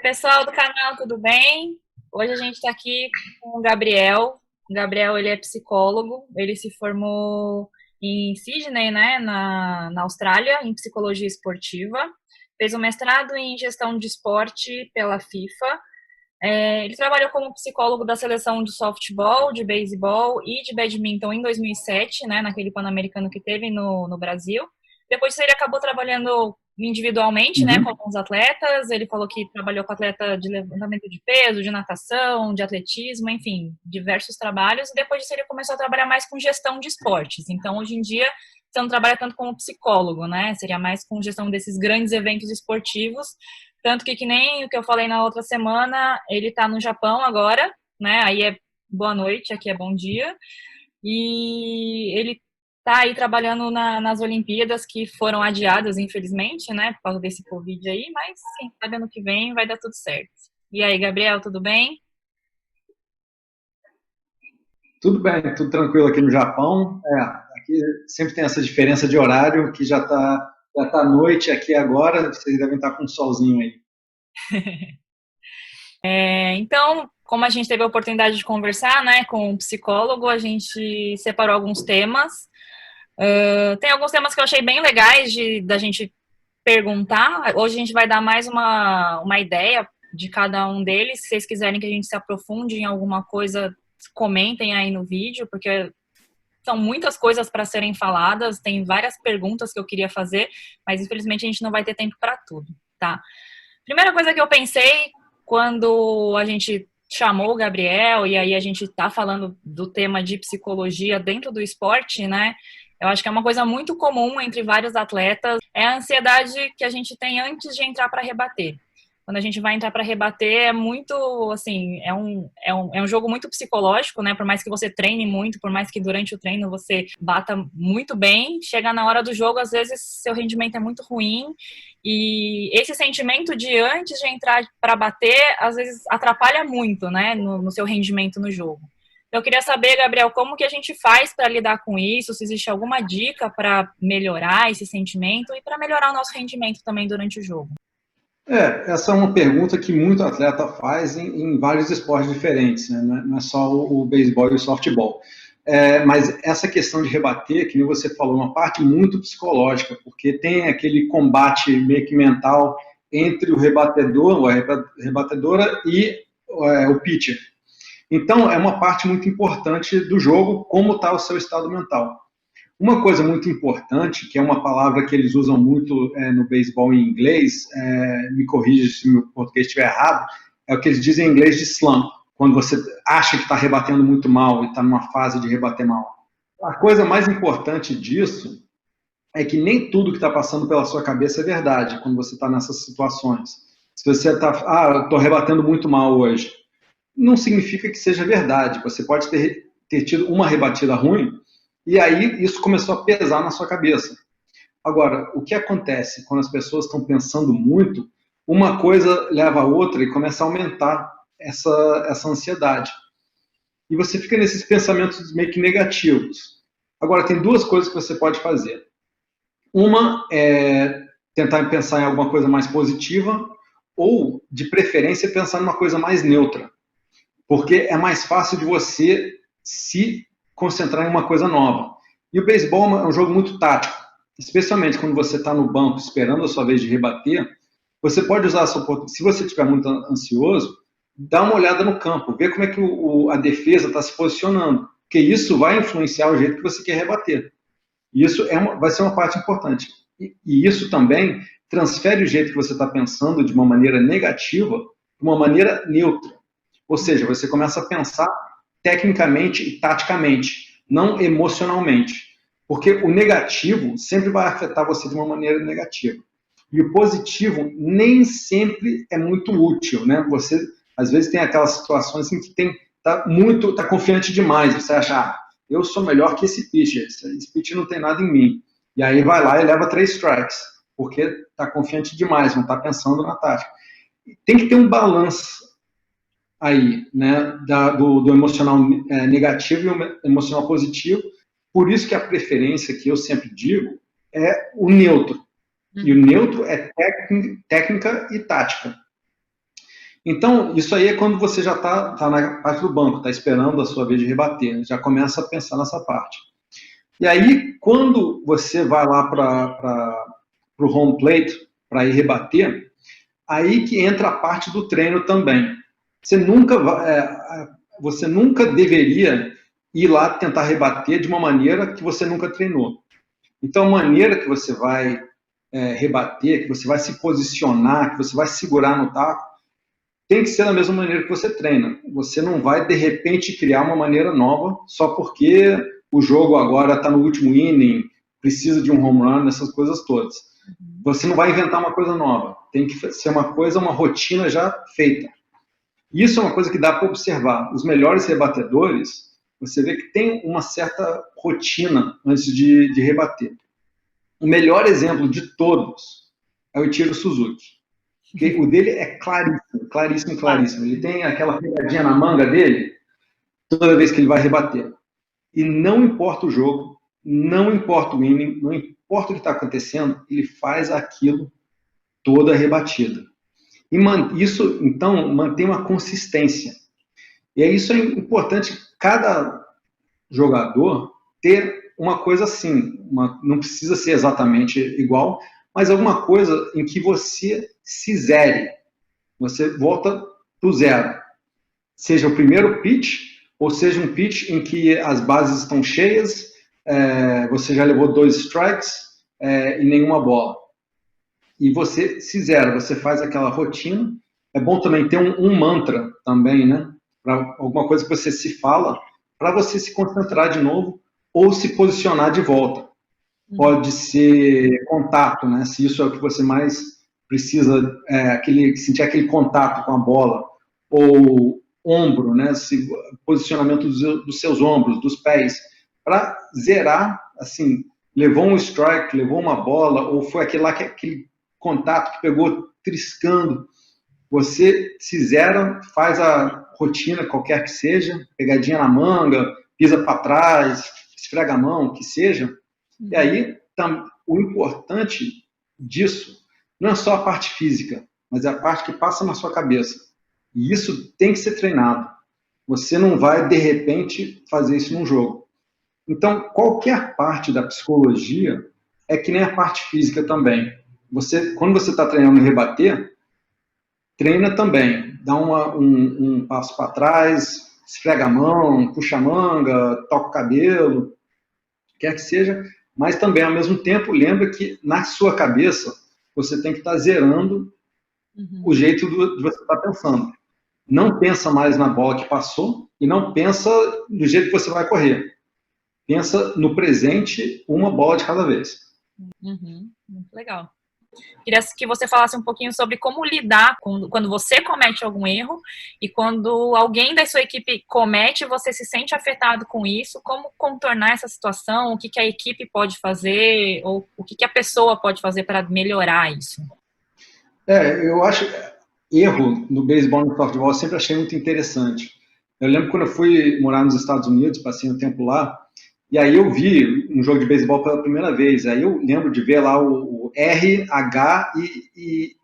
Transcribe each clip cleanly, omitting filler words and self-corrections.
Pessoal do canal, tudo bem? Hoje a gente está aqui com o Gabriel. O Gabriel, ele é psicólogo, ele se formou em Sydney, né, na Austrália, em psicologia esportiva. Fez um mestrado em gestão de esporte pela FIFA. Ele trabalhou como psicólogo da seleção de softball, de beisebol e de badminton em 2007, né, naquele Pan-Americano que teve no Brasil. Depois disso, ele acabou trabalhando individualmente, né, com Uhum. alguns atletas. Ele falou que trabalhou com atleta de levantamento de peso, de natação, de atletismo, enfim, diversos trabalhos. E depois disso, ele começou a trabalhar mais com gestão de esportes. Então, hoje em dia, você não trabalha tanto como psicólogo, né? Seria mais com gestão desses grandes eventos esportivos. Tanto que nem o que eu falei na outra semana, ele tá no Japão agora, né? Aí é boa noite, aqui é bom dia. E ele tá aí trabalhando nas Olimpíadas que foram adiadas, infelizmente, né? Por causa desse Covid aí, mas quem sabe ano que vem vai dar tudo certo. E aí, Gabriel, tudo bem? Tudo bem, tudo tranquilo aqui no Japão. Aqui sempre tem essa diferença de horário, que já tá noite aqui agora, vocês devem estar com um solzinho aí. Então, como a gente teve a oportunidade de conversar, né, com um psicólogo, a gente separou alguns temas. Tem alguns temas que eu achei bem legais da gente perguntar. Hoje a gente vai dar mais uma ideia de cada um deles. Se vocês quiserem que a gente se aprofunde em alguma coisa, comentem aí no vídeo, porque são muitas coisas para serem faladas. Tem várias perguntas que eu queria fazer, mas infelizmente a gente não vai ter tempo para tudo, tá? Primeira coisa que eu pensei quando a gente chamou o Gabriel e aí a gente tá falando do tema de psicologia dentro do esporte, né? Eu acho que é uma coisa muito comum entre vários atletas, é a ansiedade que a gente tem antes de entrar para rebater. Quando a gente vai entrar para rebater, é muito, assim, é um jogo muito psicológico, né? Por mais que você treine muito, por mais que durante o treino você bata muito bem, chega na hora do jogo, às vezes seu rendimento é muito ruim e esse sentimento de antes de entrar para bater, às vezes atrapalha muito, né, no seu rendimento no jogo. Então, eu queria saber, Gabriel, como que a gente faz para lidar com isso? Se existe alguma dica para melhorar esse sentimento e para melhorar o nosso rendimento também durante o jogo? Essa é uma pergunta que muito atleta faz em vários esportes diferentes, né? Não é só o beisebol e o softball. Mas essa questão de rebater, que nem você falou, é uma parte muito psicológica, porque tem aquele combate meio que mental entre o rebatedor, ou a rebatedora e o pitcher. Então, é uma parte muito importante do jogo, como está o seu estado mental. Uma coisa muito importante, que é uma palavra que eles usam muito no beisebol em inglês, me corrija se o meu português estiver errado, é o que eles dizem em inglês de slump, quando você acha que está rebatendo muito mal e está numa fase de rebater mal. A coisa mais importante disso é que nem tudo que está passando pela sua cabeça é verdade quando você está nessas situações. Se você está, eu estou rebatendo muito mal hoje, não significa que seja verdade. Você pode ter tido uma rebatida ruim e aí isso começou a pesar na sua cabeça. Agora, o que acontece quando as pessoas estão pensando muito, uma coisa leva a outra e começa a aumentar essa ansiedade. E você fica nesses pensamentos meio que negativos. Agora, tem duas coisas que você pode fazer. Uma é tentar pensar em alguma coisa mais positiva, ou, de preferência, pensar em uma coisa mais neutra, porque é mais fácil de você se concentrar em uma coisa nova. E o beisebol é um jogo muito tático, especialmente quando você está no banco esperando a sua vez de rebater. Você pode usar a sua oportunidade. Se você estiver muito ansioso, dá uma olhada no campo, vê como é que a defesa está se posicionando, porque isso vai influenciar o jeito que você quer rebater. E isso vai ser uma parte importante. E isso também transfere o jeito que você está pensando de uma maneira negativa para uma maneira neutra. Ou seja, você começa a pensar tecnicamente e taticamente, não emocionalmente. Porque o negativo sempre vai afetar você de uma maneira negativa. E o positivo nem sempre é muito útil, né? Você, às vezes, tem aquelas situações em que tá confiante demais. Você acha, eu sou melhor que esse pitcher, esse pitcher não tem nada em mim. E aí vai lá e leva 3 strikes, porque está confiante demais, não está pensando na tática. Tem que ter um balanço aí, né, do emocional negativo e o emocional positivo. Por isso que a preferência que eu sempre digo é o neutro. E o neutro é técnica e tática. Então, isso aí é quando você já tá na parte do banco, está esperando a sua vez de rebater, já começa a pensar nessa parte. E aí, quando você vai lá para o home plate, para ir rebater, aí que entra a parte do treino também. Você nunca deveria ir lá tentar rebater de uma maneira que você nunca treinou. Então, a maneira que você vai rebater, que você vai se posicionar, que você vai segurar no taco, tem que ser da mesma maneira que você treina. Você não vai, de repente, criar uma maneira nova só porque o jogo agora está no último inning, precisa de um home run, essas coisas todas. Você não vai inventar uma coisa nova. Tem que ser uma rotina já feita. Isso é uma coisa que dá para observar. Os melhores rebatedores, você vê que tem uma certa rotina antes de rebater. O melhor exemplo de todos é o Ichiro Suzuki. Porque o dele é claríssimo, claríssimo, claríssimo. Ele tem aquela pegadinha na manga dele toda vez que ele vai rebater. E não importa o jogo, não importa o inning, não importa o que está acontecendo, ele faz aquilo toda rebatida. E isso, então, mantém uma consistência. E isso é importante, cada jogador ter uma coisa assim, não precisa ser exatamente igual, mas alguma coisa em que você se zere, você volta para o zero. Seja o primeiro pitch, ou seja um pitch em que as bases estão cheias, você já levou 2 strikes e nenhuma bola. E você se zera, você faz aquela rotina. É bom também ter um mantra também, né? Pra alguma coisa que você se fala, para você se concentrar de novo ou se posicionar de volta. Pode ser contato, né? Se isso é o que você mais precisa, sentir aquele contato com a bola. Ou ombro, né? Posicionamento dos seus ombros, dos pés. Para zerar, assim, levou um strike, levou uma bola, ou foi aquele contato que pegou triscando. Você se zera, faz a rotina, qualquer que seja, pegadinha na manga, pisa para trás, esfrega a mão, que seja. E aí, o importante disso não é só a parte física, mas é a parte que passa na sua cabeça. E isso tem que ser treinado. Você não vai, de repente, fazer isso num jogo. Então, qualquer parte da psicologia é que nem a parte física também. Quando você está treinando rebater, treina também. Dá um passo para trás, esfrega a mão, puxa a manga, toca o cabelo, quer que seja, mas também, ao mesmo tempo, lembra que na sua cabeça você tem que estar zerando o jeito de você estar pensando. Não pensa mais na bola que passou e não pensa do jeito que você vai correr. Pensa no presente, uma bola de cada vez. Muito legal. Queria que você falasse um pouquinho sobre como lidar quando você comete algum erro e quando alguém da sua equipe comete, você se sente afetado com isso, como contornar essa situação, o que a equipe pode fazer, ou o que a pessoa pode fazer para melhorar isso. Eu acho erro no beisebol e no softball eu sempre achei muito interessante. Eu lembro quando eu fui morar nos Estados Unidos, passei um tempo lá, e aí eu vi um jogo de beisebol pela primeira vez. Aí eu lembro de ver lá o R, H e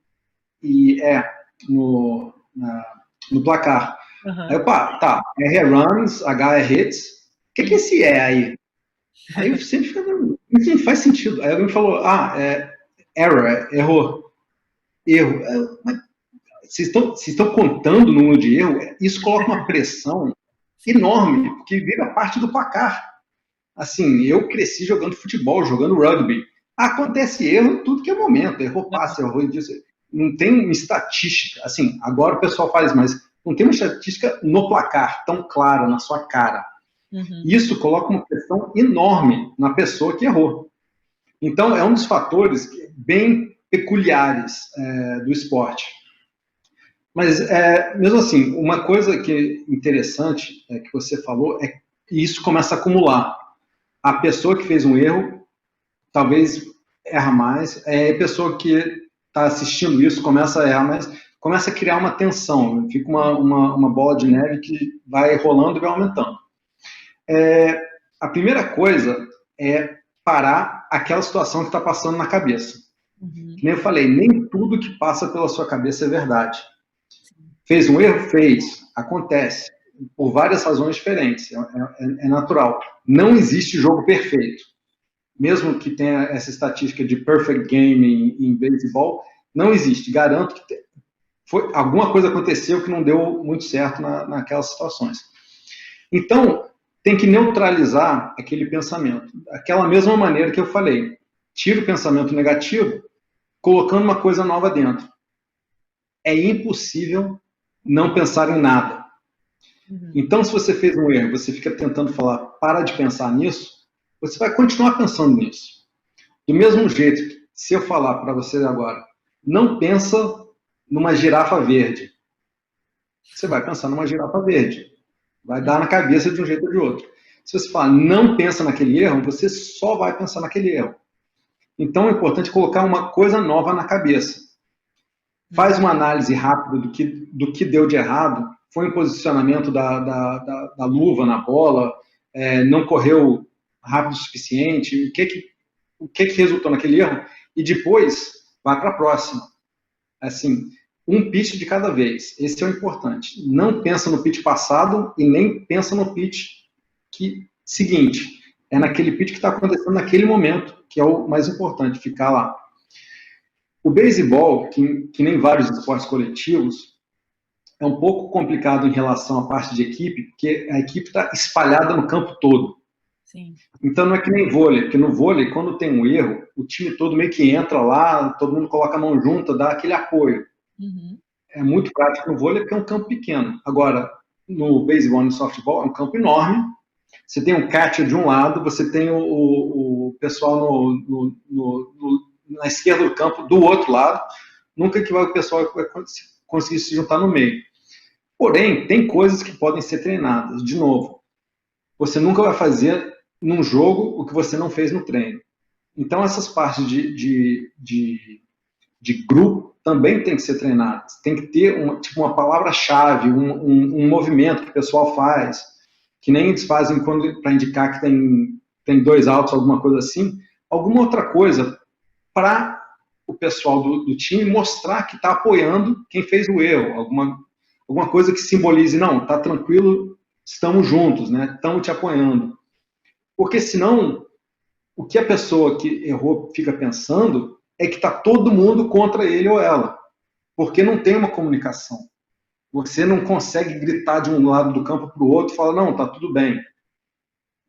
E no placar. Aí eu, tá, R é runs, H é hits. O que é esse E aí? Aí eu sempre falei, isso não faz sentido. Aí alguém falou, error, errou. Erro. Mas vocês estão contando o número de erro? Isso coloca uma pressão enorme, porque vira parte do placar. Assim, eu cresci jogando futebol, jogando rugby. Acontece erro em tudo que é momento. Errou passe, errou disso. Não tem uma estatística. Assim, agora o pessoal faz, mas não tem uma estatística no placar tão clara, na sua cara. Isso coloca uma pressão enorme na pessoa que errou. Então, é um dos fatores bem peculiares do esporte. Mas, mesmo assim, uma coisa que é interessante que você falou é que isso começa a acumular. A pessoa que fez um erro, talvez erra mais. A pessoa que está assistindo isso começa a errar mais, começa a criar uma tensão. Fica uma bola de neve que vai rolando e vai aumentando. A primeira coisa é parar aquela situação que está passando na cabeça. Que nem eu falei, nem tudo que passa pela sua cabeça é verdade. Fez um erro? Fez. Acontece. Por várias razões diferentes. É natural. Não existe jogo perfeito. Mesmo que tenha essa estatística de perfect game em beisebol, não existe. Garanto que alguma coisa aconteceu que não deu muito certo naquelas situações. Então, tem que neutralizar aquele pensamento. Aquela mesma maneira que eu falei. Tira o pensamento negativo, colocando uma coisa nova dentro. É impossível não pensar em nada. Então, se você fez um erro, você fica tentando falar, para de pensar nisso, você vai continuar pensando nisso. Do mesmo jeito, se eu falar para você agora, não pensa numa girafa verde. Você vai pensar numa girafa verde. Vai dar na cabeça de um jeito ou de outro. Se você falar, não pensa naquele erro, você só vai pensar naquele erro. Então, é importante colocar uma coisa nova na cabeça. Faz uma análise rápida do que deu de errado. Foi um posicionamento da luva na bola, não correu rápido o suficiente, o que resultou naquele erro, e depois vai para a próxima. Assim, um pitch de cada vez. Esse é o importante. Não pensa no pitch passado e nem pensa no pitch seguinte. É naquele pitch que está acontecendo naquele momento, que é o mais importante, ficar lá. O beisebol, que nem vários esportes coletivos, é um pouco complicado em relação à parte de equipe, porque a equipe está espalhada no campo todo. Sim. Então não é que nem vôlei, porque no vôlei, quando tem um erro, o time todo meio que entra lá, todo mundo coloca a mão junto, dá aquele apoio. É muito prático no vôlei porque é um campo pequeno. Agora, no beisebol e no softball, é um campo enorme. Você tem um catcher de um lado, você tem o pessoal na esquerda do campo do outro lado. Nunca que o pessoal vai conseguir se juntar no meio. Porém, tem coisas que podem ser treinadas. De novo, você nunca vai fazer num jogo o que você não fez no treino. Então, essas partes de grupo também tem que ser treinadas. Tem que ter uma palavra-chave, um movimento que o pessoal faz, que nem eles fazem para indicar que tem 2 outs, alguma coisa assim. Alguma outra coisa para o pessoal do time mostrar que está apoiando quem fez o erro. Alguma coisa que simbolize, não, está tranquilo, estamos juntos, né? Estamos te apoiando. Porque senão, o que a pessoa que errou fica pensando é que está todo mundo contra ele ou ela. Porque não tem uma comunicação. Você não consegue gritar de um lado do campo para o outro e falar, não, está tudo bem.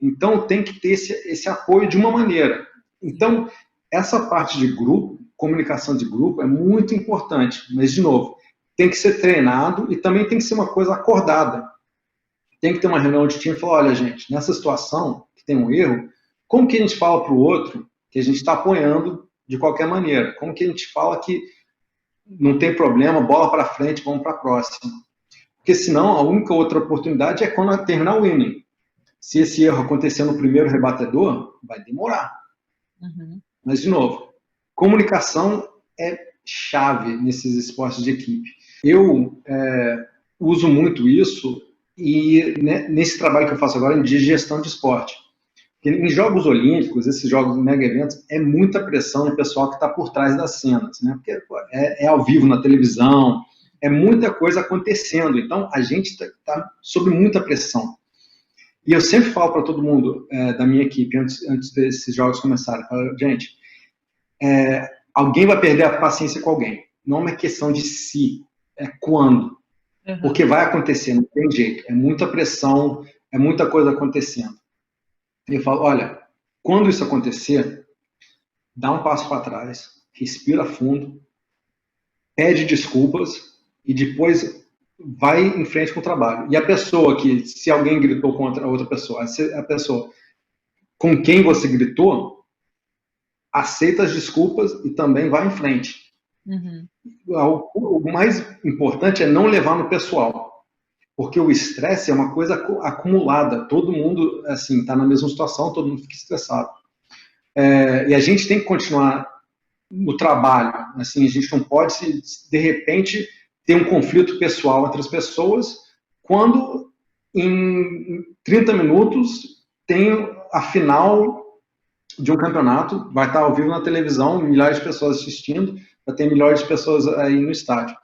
Então, tem que ter esse apoio de uma maneira. Então, essa parte de grupo, comunicação de grupo, é muito importante. Mas, de novo, tem que ser treinado e também tem que ser uma coisa acordada. Tem que ter uma reunião de time e falar, olha, gente, nessa situação que tem um erro, como que a gente fala para o outro que a gente está apoiando de qualquer maneira? Como que a gente fala que não tem problema, bola para frente, vamos para a próxima? Porque senão a única outra oportunidade é quando terminar o inning. Se esse erro acontecer no primeiro rebatedor, vai demorar. Mas, de novo, comunicação é chave nesses esportes de equipe. Eu uso muito isso e nesse trabalho que eu faço agora de gestão de esporte. Porque em Jogos Olímpicos, esses jogos mega eventos, é muita pressão no pessoal que está por trás das cenas, né? Porque é ao vivo na televisão, é muita coisa acontecendo. Então, a gente está sob muita pressão. E eu sempre falo para todo mundo da minha equipe, antes desses jogos começarem, falo, gente, alguém vai perder a paciência com alguém. Não é uma questão de se, é quando. Porque vai acontecer, não tem jeito. É muita pressão, é muita coisa acontecendo. E eu falo, olha, quando isso acontecer, dá um passo para trás, respira fundo, pede desculpas e depois vai em frente com o trabalho. E a pessoa que, se alguém gritou contra a outra pessoa, a pessoa com quem você gritou, aceita as desculpas e também vai em frente. O mais importante é não levar no pessoal, porque o estresse é uma coisa acumulada. Todo mundo assim está na mesma situação, todo mundo fica estressado. E a gente tem que continuar no trabalho. Assim, a gente não pode, de repente, ter um conflito pessoal entre as pessoas quando em 30 minutos tem a final de um campeonato, vai estar ao vivo na televisão, milhares de pessoas assistindo, vai ter milhares de pessoas aí no estádio.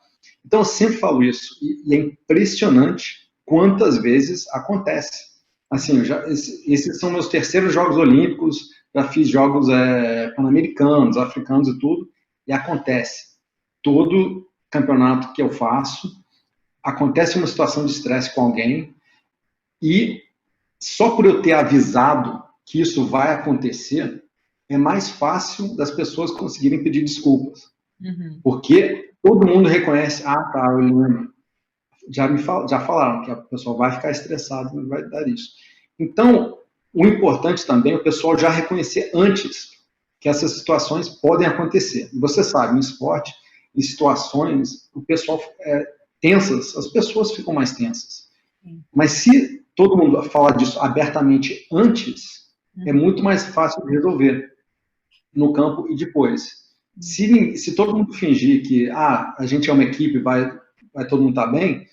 Então, eu sempre falo isso, e é impressionante quantas vezes acontece. Assim, esses são meus terceiros Jogos Olímpicos, já fiz Jogos Pan-Americanos, africanos e tudo, e acontece. Todo campeonato que eu faço, acontece uma situação de estresse com alguém, e só por eu ter avisado que isso vai acontecer, é mais fácil das pessoas conseguirem pedir desculpas. Uhum. Porque todo mundo reconhece, tá, eu lembro. Já falaram que a pessoa vai ficar estressada, não vai dar isso. Então, o importante também é o pessoal já reconhecer antes que essas situações podem acontecer. Você sabe, no esporte, em situações, o pessoal tensas, as pessoas ficam mais tensas. Mas se todo mundo falar disso abertamente antes, é muito mais fácil de resolver no campo e depois. Se todo mundo fingir que a gente é uma equipe, vai todo mundo estar bem,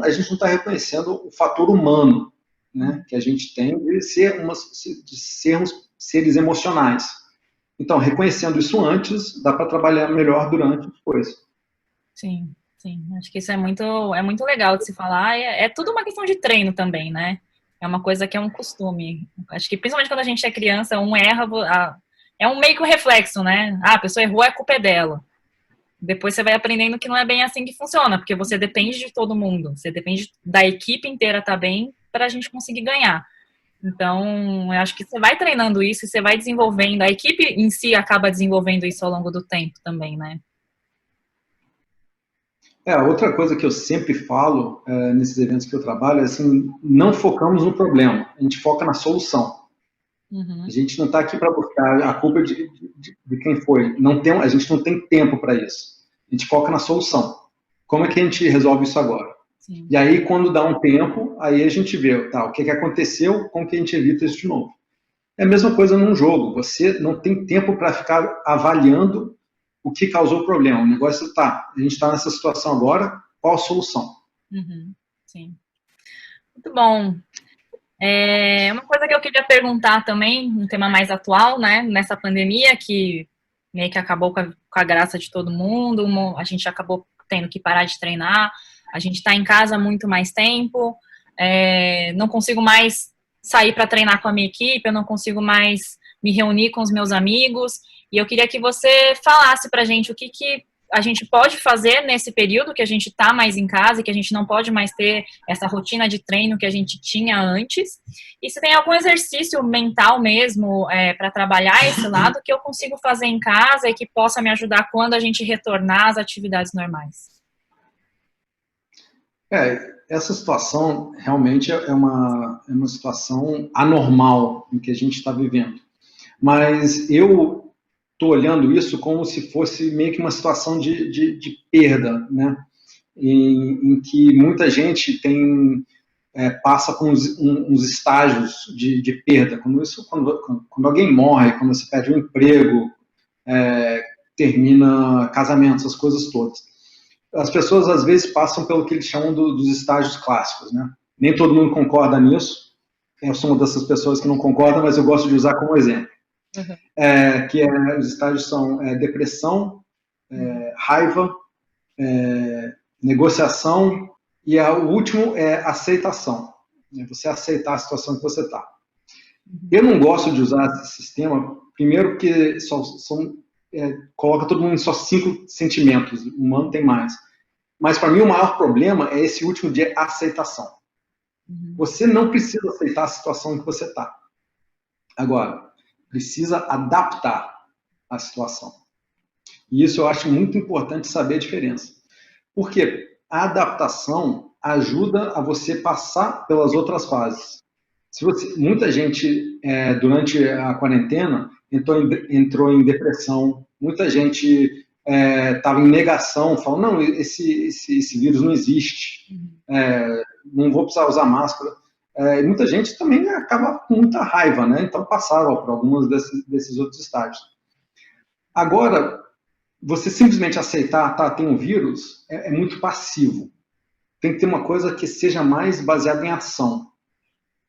a gente não está reconhecendo o fator humano, né, que a gente tem de sermos seres emocionais. Então, reconhecendo isso antes, dá para trabalhar melhor durante e depois. Sim, sim. Acho que isso é muito legal de se falar. É tudo uma questão de treino também, né? É uma coisa que é um costume. Acho que principalmente quando a gente é criança, um erra, é um meio que um reflexo, né? A pessoa errou, a culpa é dela. Depois você vai aprendendo que não é bem assim que funciona, porque você depende de todo mundo. Você depende da equipe inteira estar bem para a gente conseguir ganhar. Então, eu acho que você vai treinando isso e você vai desenvolvendo. A equipe em si acaba desenvolvendo isso ao longo do tempo também, né? Outra coisa que eu sempre falo nesses eventos que eu trabalho é assim, não focamos no problema, a gente foca na solução. A gente não está aqui para buscar a culpa de quem foi. A gente não tem tempo para isso. A gente foca na solução. Como é que a gente resolve isso agora? Sim. E aí, quando dá um tempo, aí a gente vê o que aconteceu, como que a gente evita isso de novo. É a mesma coisa num jogo. Você não tem tempo para ficar avaliando o que causou o problema. O negócio a gente está nessa situação agora, qual a solução? Sim. Muito bom. Uma coisa que eu queria perguntar também, um tema mais atual, né, nessa pandemia que meio que acabou com a graça de todo mundo, a gente acabou tendo que parar de treinar, a gente está em casa muito mais tempo, não consigo mais sair para treinar com a minha equipe, eu não consigo mais me reunir com os meus amigos, e eu queria que você falasse para a gente o que a gente pode fazer nesse período que a gente está mais em casa e que a gente não pode mais ter essa rotina de treino que a gente tinha antes. E se tem algum exercício mental mesmo para trabalhar esse lado que eu consigo fazer em casa e que possa me ajudar quando a gente retornar às atividades normais. Essa situação realmente é uma situação anormal em que a gente está vivendo. Mas eu estou olhando isso como se fosse meio que uma situação de perda, né? Em que muita gente passa por uns estágios de perda. Quando alguém morre, quando você perde um emprego, termina casamento, essas coisas todas. As pessoas, às vezes, passam pelo que eles chamam dos estágios clássicos, né? Nem todo mundo concorda nisso. Eu sou uma dessas pessoas que não concorda, mas eu gosto de usar como exemplo. Os estágios são depressão, raiva, negociação e o último é aceitação. Você aceitar a situação que você está. Eu não gosto de usar esse sistema, primeiro porque coloca todo mundo em só 5 sentimentos, o humano tem mais. Mas para mim o maior problema é esse último de aceitação. Você não precisa aceitar a situação em que você está. Agora, precisa adaptar a situação. E isso eu acho muito importante saber a diferença. Porque a adaptação ajuda a você passar pelas outras fases. Muita gente, durante a quarentena, entrou em depressão, muita gente estava em negação, falando, não, esse vírus não existe, não vou precisar usar máscara. Muita gente também acaba com muita raiva, né? Então passaram por alguns desses outros estágios. Agora, você simplesmente aceitar, tem um vírus, é muito passivo. Tem que ter uma coisa que seja mais baseada em ação.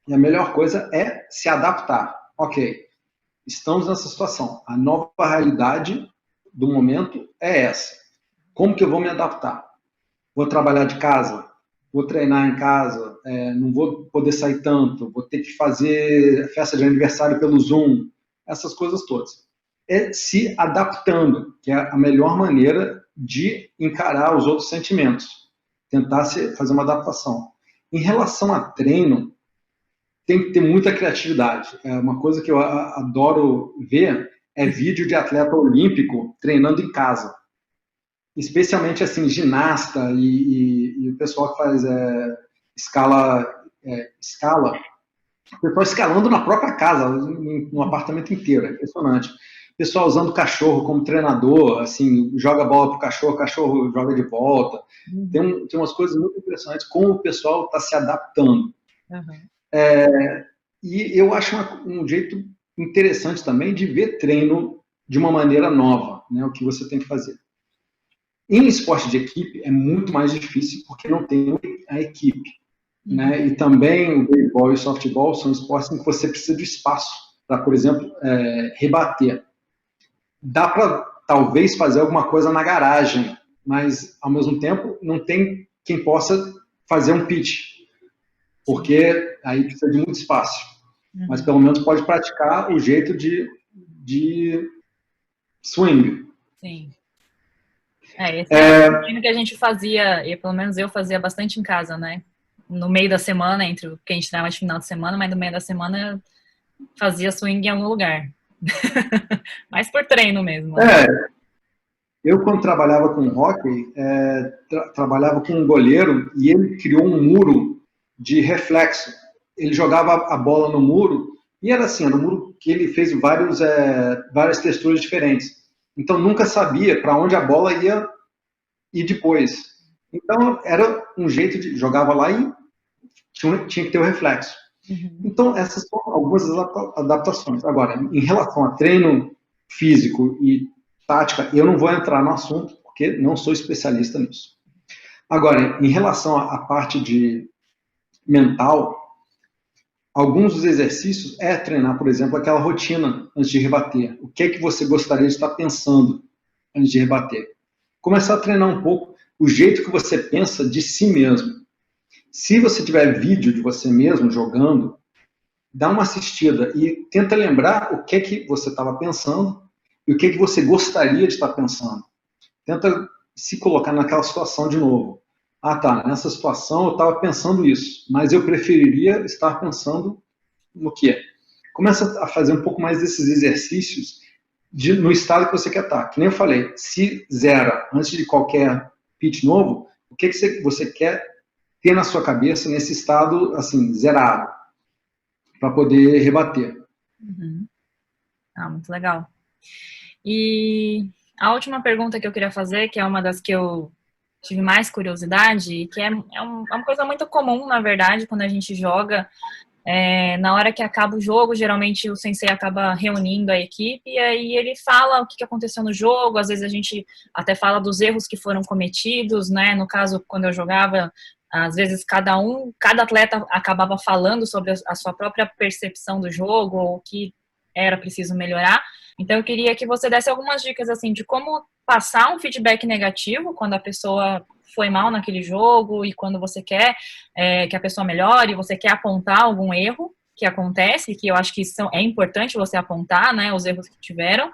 E a melhor coisa é se adaptar. Ok, estamos nessa situação. A nova realidade do momento é essa. Como que eu vou me adaptar? vou trabalhar de casa, vou treinar em casa, não vou poder sair tanto, vou ter que fazer festa de aniversário pelo Zoom, essas coisas todas. É se adaptando, que é a melhor maneira de encarar os outros sentimentos, tentar fazer uma adaptação. Em relação a treino, tem que ter muita criatividade. Uma coisa que eu adoro ver é vídeo de atleta olímpico treinando em casa. Especialmente assim, ginasta e o pessoal que faz escala, o pessoal escalando na própria casa, no apartamento inteiro, é impressionante. O pessoal usando o cachorro como treinador, assim, joga bola pro cachorro, o cachorro joga de volta. Tem umas coisas muito impressionantes, como o pessoal está se adaptando. E eu acho um jeito interessante também de ver treino de uma maneira nova, né, o que você tem que fazer. Em esporte de equipe é muito mais difícil porque não tem a equipe, né? E também o beisebol e o softball são esportes em que você precisa de espaço para, por exemplo, rebater. Dá para talvez fazer alguma coisa na garagem, mas ao mesmo tempo não tem quem possa fazer um pitch, porque aí precisa de muito espaço. Mas pelo menos pode praticar o jeito de swing. Sim. Esse é o treino que a gente fazia, e pelo menos eu fazia bastante em casa, né? No meio da semana, entre o que a gente treinava de final de semana, mas no meio da semana eu fazia swing em algum lugar. Mas por treino mesmo. Né? Eu, quando trabalhava com hockey, trabalhava com um goleiro e ele criou um muro de reflexo. Ele jogava a bola no muro e era assim, era um muro que ele fez várias texturas diferentes. Então, nunca sabia para onde a bola ia ir depois. Então, era um jeito de... Jogava lá e tinha que ter o reflexo. Então, essas são algumas adaptações. Agora, em relação a treino físico e tática, eu não vou entrar no assunto, porque não sou especialista nisso. Agora, em relação à parte de mental, alguns dos exercícios é treinar, por exemplo, aquela rotina antes de rebater. O que é que você gostaria de estar pensando antes de rebater? Começar a treinar um pouco o jeito que você pensa de si mesmo. Se você tiver vídeo de você mesmo jogando, dá uma assistida e tenta lembrar o que é que você estava pensando e o que é que você gostaria de estar pensando. Tenta se colocar naquela situação de novo. Ah, tá, nessa situação eu estava pensando isso, mas eu preferiria estar pensando no quê? Começa a fazer um pouco mais desses exercícios no estado que você quer estar. Que nem eu falei, se zera antes de qualquer pitch novo, o que você quer ter na sua cabeça nesse estado, assim, zerado, para poder rebater. Muito legal. E a última pergunta que eu queria fazer, que é uma das que eu tive mais curiosidade, que é uma coisa muito comum, na verdade, quando a gente joga. Na hora que acaba o jogo, geralmente o sensei acaba reunindo a equipe e aí ele fala o que aconteceu no jogo, às vezes a gente até fala dos erros que foram cometidos, né? No caso, quando eu jogava, às vezes cada atleta acabava falando sobre a sua própria percepção do jogo, ou o que era preciso melhorar. Então eu queria que você desse algumas dicas assim de como passar um feedback negativo quando a pessoa foi mal naquele jogo e quando você quer que a pessoa melhore, você quer apontar algum erro que acontece, que eu acho que é importante você apontar, né, os erros que tiveram,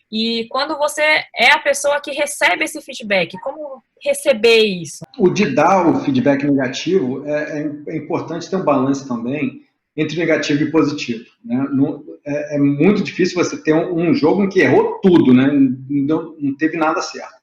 e quando você é a pessoa que recebe esse feedback, como receber isso? O de dar o feedback negativo é importante ter um balanço também entre negativo e positivo. Né? É muito difícil você ter um jogo em que errou tudo, né? Não teve nada certo.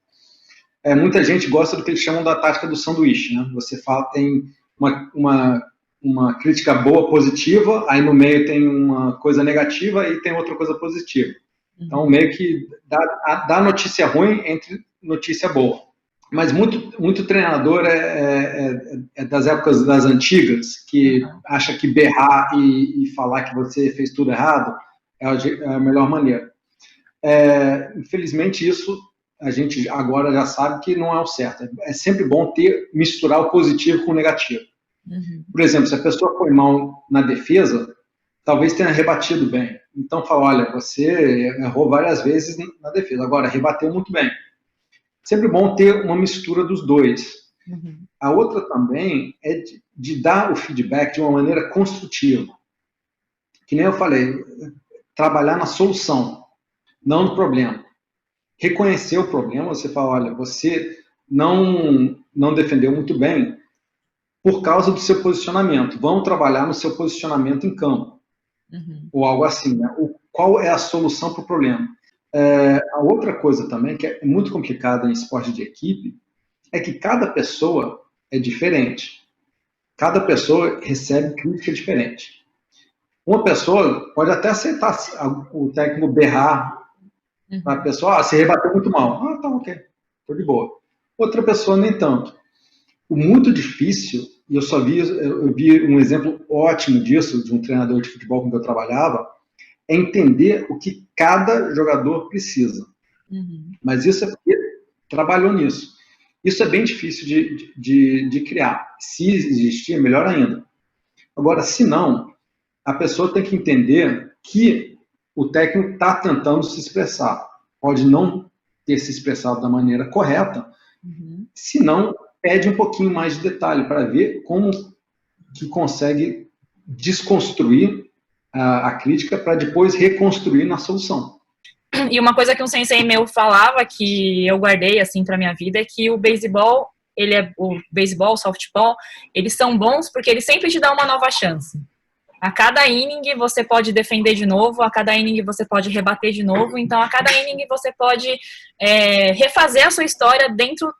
Muita gente gosta do que eles chamam da tática do sanduíche. Né? Você fala, tem uma crítica boa, positiva, aí no meio tem uma coisa negativa e tem outra coisa positiva. Então, meio que dá notícia ruim entre notícia boa. Mas muito treinador é das épocas das antigas, que acha que berrar e falar que você fez tudo errado é a melhor maneira. Infelizmente, isso a gente agora já sabe que não é o certo. É sempre bom misturar o positivo com o negativo. Por exemplo, se a pessoa foi mal na defesa, talvez tenha rebatido bem. Então, fala, olha, você errou várias vezes na defesa, agora rebateu muito bem. Sempre bom ter uma mistura dos dois. Uhum. A outra também é de dar o feedback de uma maneira construtiva. Que nem eu falei, trabalhar na solução, não no problema. Reconhecer o problema, você fala, olha, você não defendeu muito bem por causa do seu posicionamento. Vamos trabalhar no seu posicionamento em campo. Uhum. Ou algo assim, né? Qual é a solução para o problema? A outra coisa também, que é muito complicada em esporte de equipe, é que cada pessoa é diferente. Cada pessoa recebe crítica diferente. Uma pessoa pode até aceitar o técnico berrar para a pessoa, você rebateu muito mal. Ah, tá, ok, tô de boa. Outra pessoa nem tanto. O muito difícil, e eu vi um exemplo ótimo disso, de um treinador de futebol com que eu trabalhava, é entender o que cada jogador precisa. Uhum. Mas isso é porque trabalhou nisso. Isso é bem difícil de criar. Se existir, melhor ainda. Agora, se não, a pessoa tem que entender que o técnico está tentando se expressar. Pode não ter se expressado da maneira correta, se não, pede um pouquinho mais de detalhe para ver como que consegue desconstruir a crítica para depois reconstruir na solução. E uma coisa que um sensei meu falava, que eu guardei assim para minha vida, é que o beisebol, o softball, eles são bons porque eles sempre te dão uma nova chance. A cada inning você pode defender de novo, a cada inning você pode rebater de novo, então a cada inning você pode refazer a sua história dentro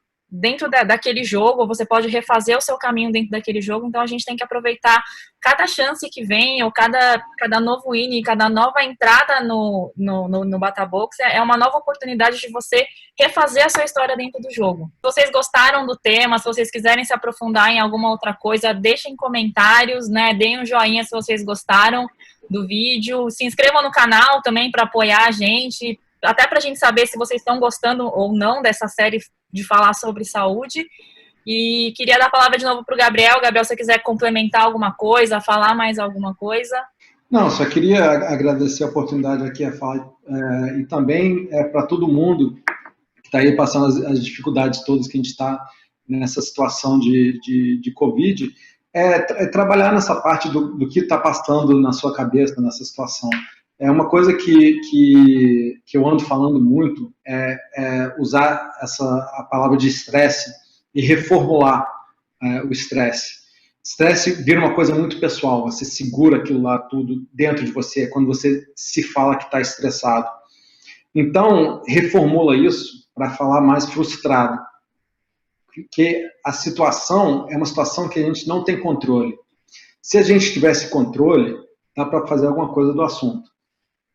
daquele jogo, você pode refazer o seu caminho dentro daquele jogo, então a gente tem que aproveitar cada chance que vem, ou cada novo inning, cada nova entrada no bata-box, é uma nova oportunidade de você refazer a sua história dentro do jogo. Se vocês gostaram do tema, se vocês quiserem se aprofundar em alguma outra coisa, deixem comentários, né, deem um joinha se vocês gostaram do vídeo, se inscrevam no canal também para apoiar a gente, até para a gente saber se vocês estão gostando ou não dessa série de falar sobre saúde. E queria dar a palavra de novo para o Gabriel. Gabriel, se você quiser complementar alguma coisa, falar mais alguma coisa. Não, só queria agradecer a oportunidade aqui a falar, e também para todo mundo que está aí passando as dificuldades todas que a gente está nessa situação de Covid, trabalhar nessa parte do que está passando na sua cabeça nessa situação. É uma coisa que eu ando falando muito, usar a palavra de estresse e reformular o estresse. Estresse vira uma coisa muito pessoal, você segura aquilo lá tudo dentro de você, quando você se fala que está estressado. Então, reformula isso para falar mais frustrado. Porque a situação é uma situação que a gente não tem controle. Se a gente tivesse controle, dá para fazer alguma coisa do assunto.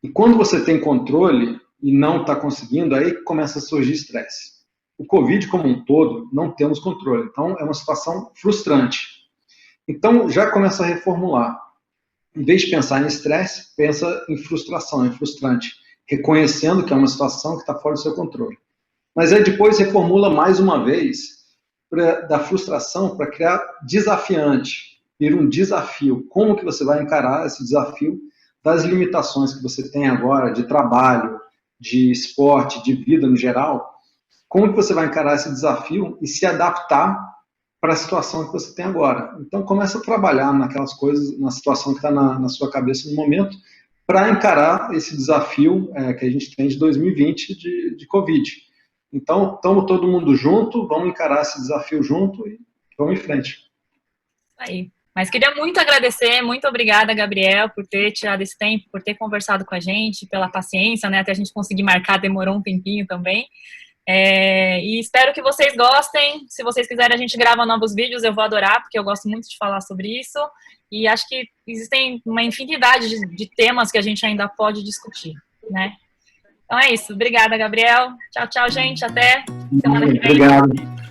E quando você tem controle e não está conseguindo, aí começa a surgir estresse. O Covid como um todo, não temos controle. Então, é uma situação frustrante. Então, já começa a reformular. Em vez de pensar em estresse, pensa em frustração, é frustrante. Reconhecendo que é uma situação que está fora do seu controle. Mas aí depois reformula mais uma vez, da frustração para criar desafiante. Vira um desafio. Como que você vai encarar esse desafio das limitações que você tem agora de trabalho, de esporte, de vida no geral? Como que você vai encarar esse desafio e se adaptar para a situação que você tem agora? Então, começa a trabalhar naquelas coisas, na situação que está na sua cabeça no momento, para encarar esse desafio que a gente tem de 2020 de Covid. Então, estamos todo mundo junto, vamos encarar esse desafio junto e vamos em frente. Aí. Mas queria muito agradecer, muito obrigada, Gabriel, por ter tirado esse tempo, por ter conversado com a gente, pela paciência, né? Até a gente conseguir marcar, demorou um tempinho também. E espero que vocês gostem. Se vocês quiserem, a gente grava novos vídeos, eu vou adorar, porque eu gosto muito de falar sobre isso. E acho que existem uma infinidade de temas que a gente ainda pode discutir, né? Então é isso. Obrigada, Gabriel. Tchau, tchau, gente. Até semana que vem. Obrigado.